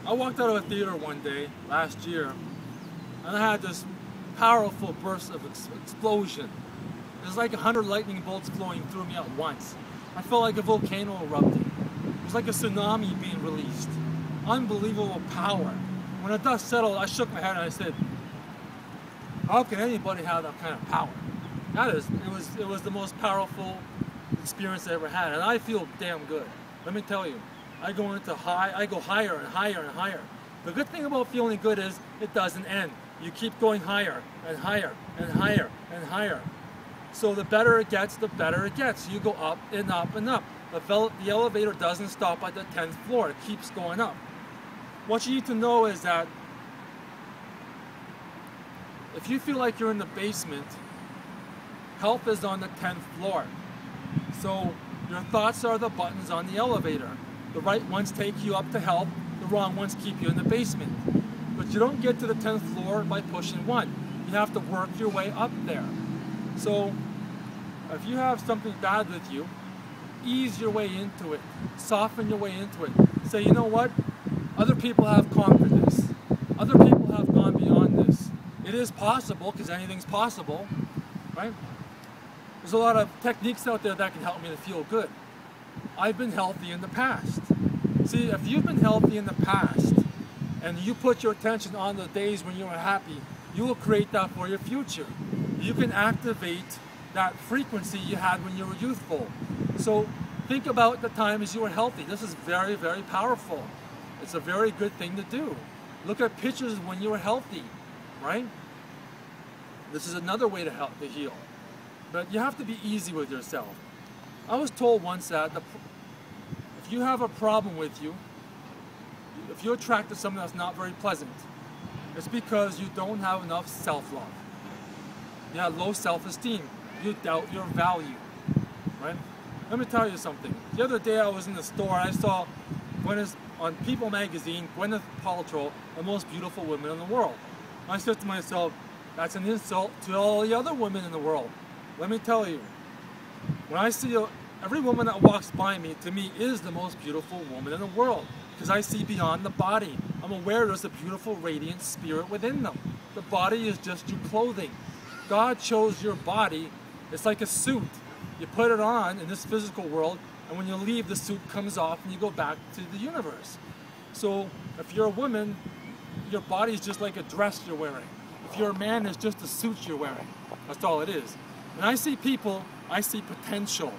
I walked out of a theater one day last year and I had this powerful burst of explosion. It was like 100 lightning bolts flowing through me at once. I felt like a volcano erupting. It was like a tsunami being released. Unbelievable power. When the dust settled, I shook my head and I said, how can anybody have that kind of power? It was the most powerful experience I ever had, and I feel damn good. Let me tell you, I go higher and higher and higher. The good thing about feeling good is it doesn't end. You keep going higher and higher and higher and higher. So the better it gets, the better it gets. You go up and up and up. The elevator doesn't stop at the 10th floor. It keeps going up. What you need to know is that if you feel like you're in the basement, help is on the 10th floor. So your thoughts are the buttons on the elevator. The right ones take you up to help, the wrong ones keep you in the basement. But you don't get to the 10th floor by pushing one. You have to work your way up there. So if you have something bad with you, ease your way into it. Soften your way into it. Say, you know what? Other people have conquered this. Other people have gone beyond this. It is possible, because anything's possible, right? There's a lot of techniques out there that can help me to feel good. I've been healthy in the past. See, if you've been healthy in the past, and you put your attention on the days when you were happy, you will create that for your future. You can activate that frequency you had when you were youthful. So think about the times you were healthy. This is very, very powerful. It's a very good thing to do. Look at pictures when you were healthy, right? This is another way to help to heal. But you have to be easy with yourself. I was told once that if you have a problem with you, if you're attracted to something that's not very pleasant, it's because you don't have enough self-love. You have low self-esteem. You doubt your value, right? Let me tell you something. The other day I was in the store, I saw on People magazine, Gwyneth Paltrow, the most beautiful woman in the world. I said to myself, that's an insult to all the other women in the world. Let me tell you, when I see every woman that walks by me, to me, is the most beautiful woman in the world. Because I see beyond the body. I'm aware there's a beautiful, radiant spirit within them. The body is just your clothing. God chose your body. It's like a suit. You put it on in this physical world, and when you leave, the suit comes off and you go back to the universe. So if you're a woman, your body is just like a dress you're wearing. If you're a man, it's just a suit you're wearing. That's all it is. When I see people, I see potential.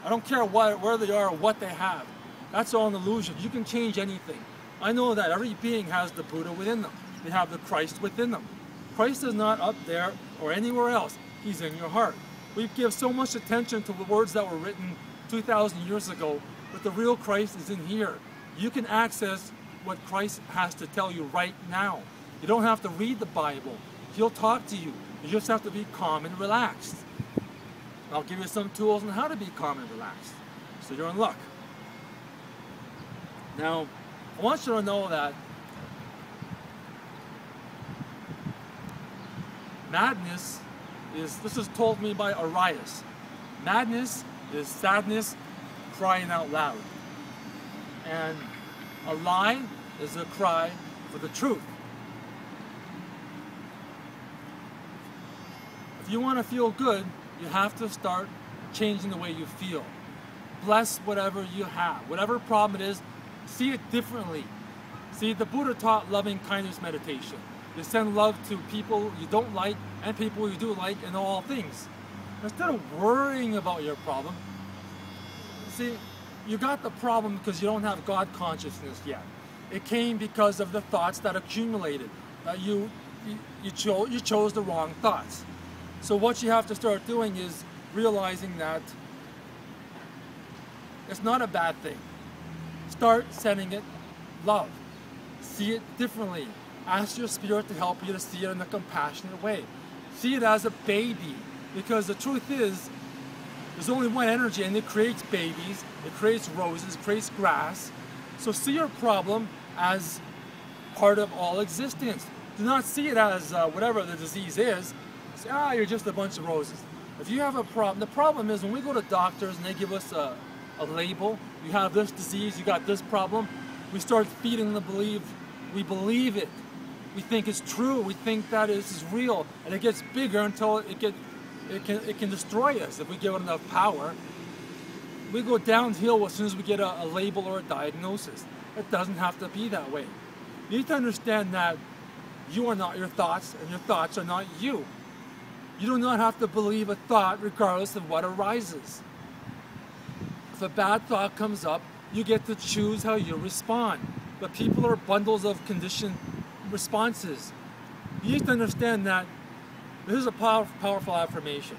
I don't care where they are or what they have. That's all an illusion. You can change anything. I know that every being has the Buddha within them. They have the Christ within them. Christ is not up there or anywhere else. He's in your heart. We give so much attention to the words that were written 2,000 years ago, but the real Christ is in here. You can access what Christ has to tell you right now. You don't have to read the Bible. He'll talk to you. You just have to be calm and relaxed. I'll give you some tools on how to be calm and relaxed, so you're in luck. Now, I want you to know that madness this is told me by Arias. Madness is sadness crying out loud. And a lie is a cry for the truth. If you want to feel good, you have to start changing the way you feel. Bless whatever you have. Whatever problem it is, see it differently. See, the Buddha taught loving kindness meditation. You send love to people you don't like and people you do like in all things. Instead of worrying about your problem, see, you got the problem because you don't have God consciousness yet. It came because of the thoughts that accumulated. That you chose the wrong thoughts. So what you have to start doing is realizing that it's not a bad thing. Start sending it love. See it differently. Ask your spirit to help you to see it in a compassionate way. See it as a baby, because the truth is, there's only one energy and it creates babies, it creates roses, it creates grass. So see your problem as part of all existence. Do not see it as whatever the disease is. Say, you're just a bunch of roses. If you have a problem, the problem is when we go to doctors and they give us a label, you have this disease, you got this problem, we start feeding the belief We believe it. We think it's true. We think that this is real, and it gets bigger until it can destroy us if we give it enough power. We go downhill as soon as we get a label or a diagnosis. It doesn't have to be that way. You need to understand that you are not your thoughts, and your thoughts are not you. You do not have to believe a thought regardless of what arises. If a bad thought comes up, you get to choose how you respond. But people are bundles of conditioned responses. You need to understand that this is a powerful affirmation.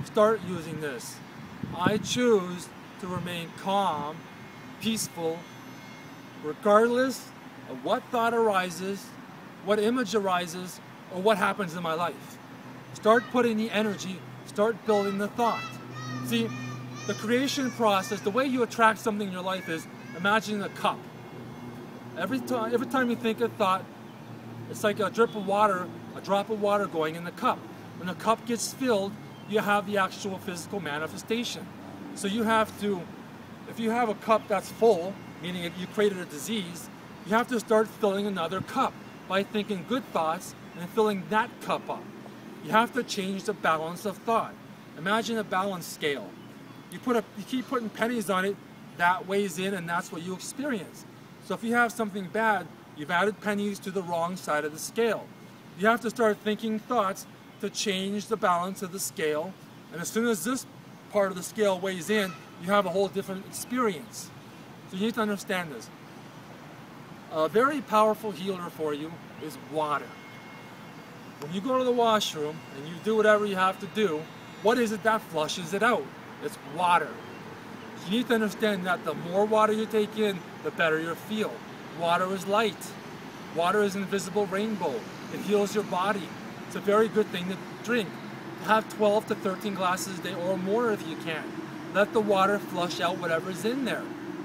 Start using this. I choose to remain calm, peaceful, regardless of what thought arises, what image arises, or what happens in my life. Start putting the energy, start building the thought. See, the creation process, the way you attract something in your life is imagine a cup. Every time you think a thought, it's like a drop of water going in the cup. When the cup gets filled, you have the actual physical manifestation. So you have to, if you have a cup that's full, meaning if you created a disease, you have to start filling another cup by thinking good thoughts and filling that cup up. You have to change the balance of thought. Imagine a balance scale. You keep putting pennies on it, that weighs in, and that's what you experience. So if you have something bad, you've added pennies to the wrong side of the scale. You have to start thinking thoughts to change the balance of the scale, and as soon as this part of the scale weighs in, you have a whole different experience. So you need to understand this. A very powerful healer for you is water. When you go to the washroom and you do whatever you have to do, what is it that flushes it out? It's water. You need to understand that the more water you take in, the better you feel. Water is light. Water is an invisible rainbow. It heals your body. It's a very good thing to drink. Have 12 to 13 glasses a day or more if you can. Let the water flush out whatever's in there.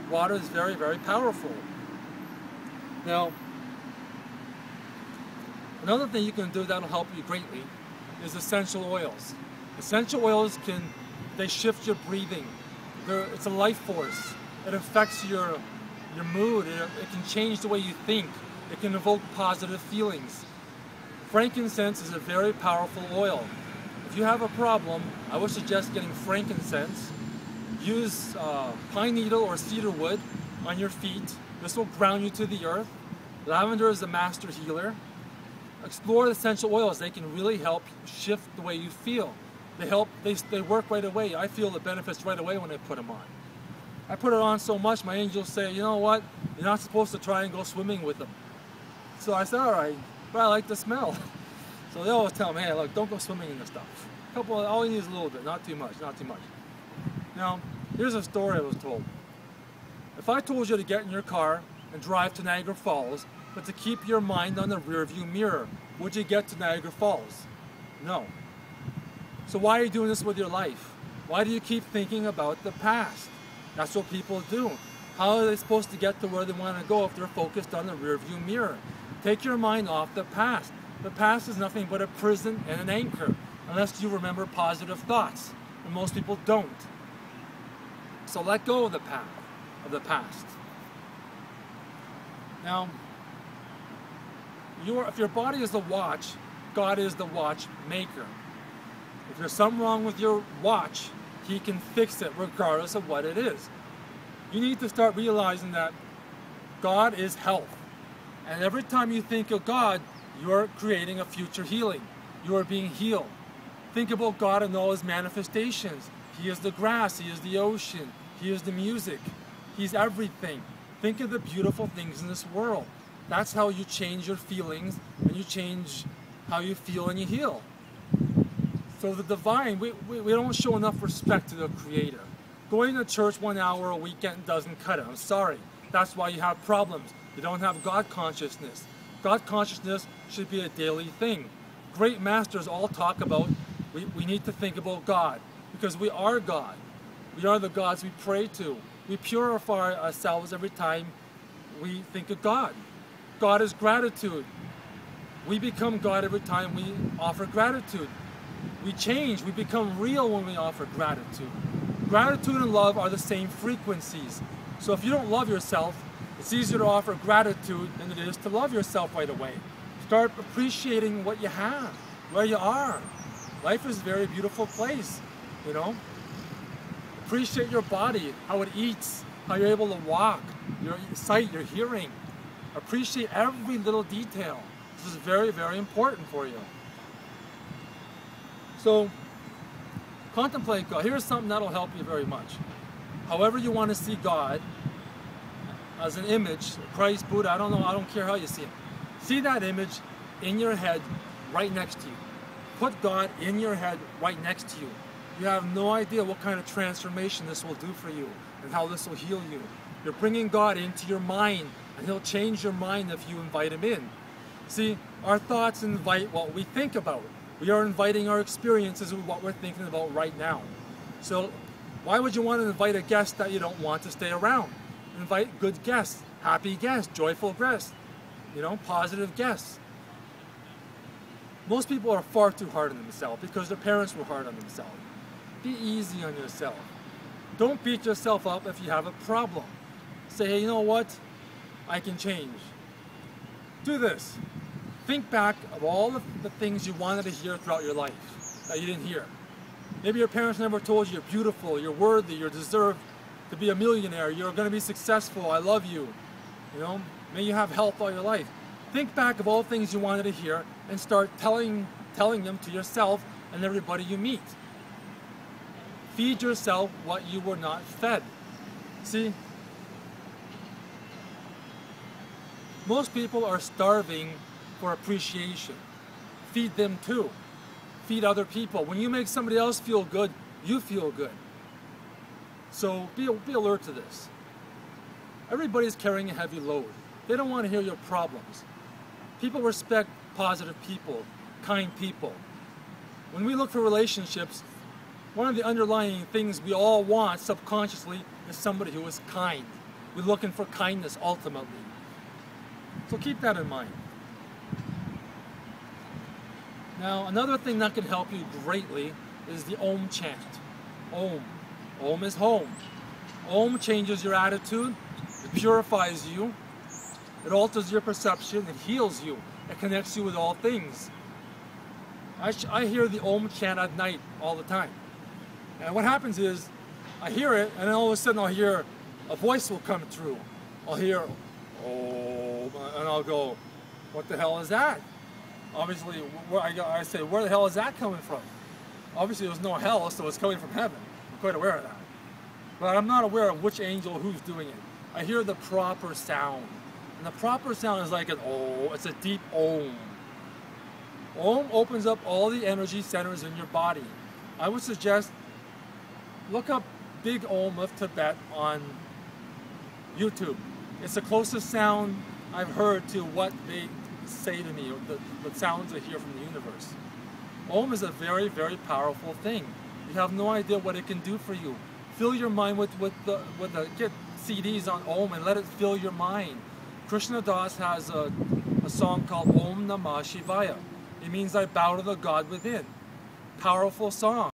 Water is very, very powerful. Now, another thing you can do that'll help you greatly is essential oils. Essential oils they shift your breathing. It's a life force. It affects your mood. It can change the way you think. It can evoke positive feelings. Frankincense is a very powerful oil. If you have a problem, I would suggest getting frankincense. Use pine needle or cedar wood on your feet. This will ground you to the earth. Lavender is a master healer. Explore the essential oils. They can really help shift the way you feel. They work right away. I feel the benefits right away when I put them on. I put it on so much, my angels say, you know what? You're not supposed to try and go swimming with them. So I said, all right, but I like the smell. So they always tell me, hey, look, don't go swimming in this stuff. All you need is a little bit, not too much, not too much. Now, here's a story I was told. If I told you to get in your car and drive to Niagara Falls, but to keep your mind on the rearview mirror, would you get to Niagara Falls? No. So why are you doing this with your life? Why do you keep thinking about the past? That's what people do. How are they supposed to get to where they want to go if they're focused on the rearview mirror? Take your mind off the past. The past is nothing but a prison and an anchor, unless you remember positive thoughts, and most people don't. So let go of the past. Now, if your body is the watch, God is the watchmaker. If there's something wrong with your watch, He can fix it regardless of what it is. You need to start realizing that God is health. And every time you think of God, you're creating a future healing. You are being healed. Think about God and all His manifestations. He is the grass, He is the ocean, He is the music. He's everything. Think of the beautiful things in this world. That's how you change your feelings, and you change how you feel and you heal. So the divine, we don't show enough respect to the Creator. Going to church 1 hour a weekend doesn't cut it. I'm sorry. That's why you have problems. You don't have God consciousness. God consciousness should be a daily thing. Great masters all talk about we need to think about God, because we are God. We are the gods we pray to. We purify ourselves every time we think of God. God is gratitude. We become God every time we offer gratitude. We change, we become real when we offer gratitude. Gratitude and love are the same frequencies. So if you don't love yourself, It's easier to offer gratitude than it is to love yourself right away. Start appreciating what you have, where you are. Life is a very beautiful place, you know. Appreciate your body, how it eats, how you're able to walk, your sight, your hearing. Appreciate every little detail. This is very, very important for you. So, contemplate God. Here's something that'll help you very much. However you want to see God, as an image, Christ, Buddha, I don't care how you see it. See that image in your head right next to you. Put God in your head right next to you. You have no idea what kind of transformation this will do for you and how this will heal you. You're bringing God into your mind, and He'll change your mind if you invite Him in. See, our thoughts invite what we think about. We are inviting our experiences with what we're thinking about right now. So why would you want to invite a guest that you don't want to stay around? Invite good guests, happy guests, joyful guests, you know, positive guests. Most people are far too hard on themselves because their parents were hard on themselves. Be easy on yourself. Don't beat yourself up if you have a problem. Say, hey, you know what? I can change. Do this. Think back of all the things you wanted to hear throughout your life that you didn't hear. Maybe your parents never told you you're beautiful, you're worthy, you deserve to be a millionaire, you're going to be successful, I love you. You know, may you have health all your life. Think back of all things you wanted to hear and start telling them to yourself and everybody you meet. Feed yourself what you were not fed. See, most people are starving for appreciation. Feed them too. Feed other people. When you make somebody else feel good, you feel good. So be alert to this. Everybody's carrying a heavy load. They don't want to hear your problems. People respect positive people, kind people. When we look for relationships, one of the underlying things we all want subconsciously is somebody who is kind. We're looking for kindness ultimately. So keep that in mind. Now, another thing that can help you greatly is the Om chant. Om. Om is home. Om changes your attitude, it purifies you, it alters your perception, it heals you, it connects you with all things. I hear the Om chant at night all the time. And what happens is, I hear it, and then all of a sudden I'll hear a voice will come through. I'll hear, oh, and I'll go, what the hell is that? Obviously, I say, where the hell is that coming from? Obviously, there's no hell, so it's coming from heaven. I'm quite aware of that. But I'm not aware of which angel, who's doing it. I hear the proper sound. And the proper sound is like an oh, it's a deep Om. Om opens up all the energy centers in your body. I would suggest, look up Big Om of Tibet on YouTube. It's the closest sound I've heard to what they say to me, or the sounds I hear from the universe. Om is a very, very powerful thing. You have no idea what it can do for you. Fill your mind get CDs on Om and let it fill your mind. Krishna Das has a song called Om Namah Shivaya. It means I bow to the God within. Powerful song.